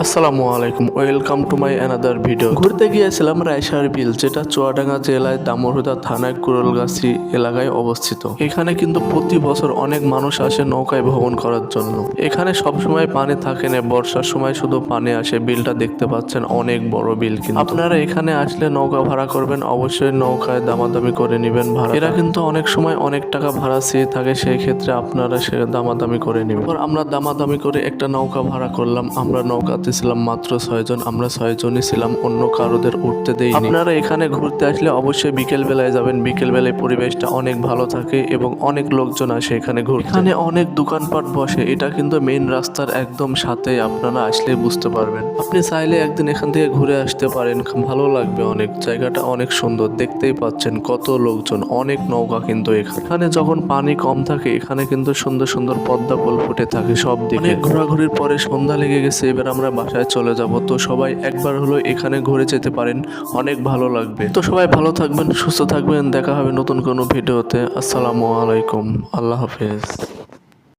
আসসালামু আলাইকুম, welcome to my another video. ঘুরতে গিয়েছিলাম রায়সার বিল, যেটা চুয়াডাঙ্গা জেলায় দামোহদা থানায় কুরলগাছি এলাকায় অবস্থিত। এখানে কিন্তু প্রতি বছর অনেক মানুষ আসে নৌকায় ভ্রমণ করার জন্য। এখানে সবসময় পানি থাকে না, বর্ষার সময় শুধু পানি আসে। বিলটা দেখতে পাচ্ছেন, অনেক বড় বিল। কিন্তু আপনারা এখানে আসলে নৌকা ভাড়া করবেন, অবশ্যই নৌকায় দামাদামি করে নেবেন ভাড়া। এরা কিন্তু অনেক সময় অনেক টাকা ভাড়া চেয়ে থাকে, সেই ক্ষেত্রে আপনারা সে দামাদামি করে নেবেন। আমরা দামাদামি করে একটা নৌকা ভাড়া করলাম। আমরা নৌকাতে ছিলাম মাত্র 6 জন, আমরা 6 জনই ছিলাম, অন্য কারোদের উঠতে দেইনি। আপনারা এখানে ঘুরতে আসলে অবশ্যই বিকেল বেলায় যাবেন। বিকেল বেলায় পরিবেশটা অনেক ভালো থাকে এবং অনেক লোকজন আসে এখানে ঘুরতে। এখানে অনেক দোকানপাট বসে, এটা কিন্তু মেইন রাস্তার একদম সাথে। আপনারা আসলে বুঝতে পারবেন। আপনি চাইলে একদিন এখান থেকে ঘুরে আসতে পারেন, ভালো লাগবে অনেক। জায়গাটা অনেক সুন্দর, দেখতেই পাচ্ছেন কত লোকজন, অনেক নৌকা। কিন্তু এখানে যখন পানি কম থাকে, এখানে কিন্তু সুন্দর সুন্দর পদ্মা ফুল ফুটে থাকে সব দিকে। অনেক ঘোরাঘুরির পরে সন্ধ্যা লেগে গেছে, এবার আমরা বাসায় চলে যাব। তো সবাই একবার হলো এখানে ঘুরে যেতে পারেন, অনেক ভালো লাগবে। তো সবাই ভালো থাকবেন, সুস্থ থাকবেন, দেখা হবে নতুন কোনো ভিডিওতে। আসসালামু আলাইকুম, আল্লাহ হাফেজ।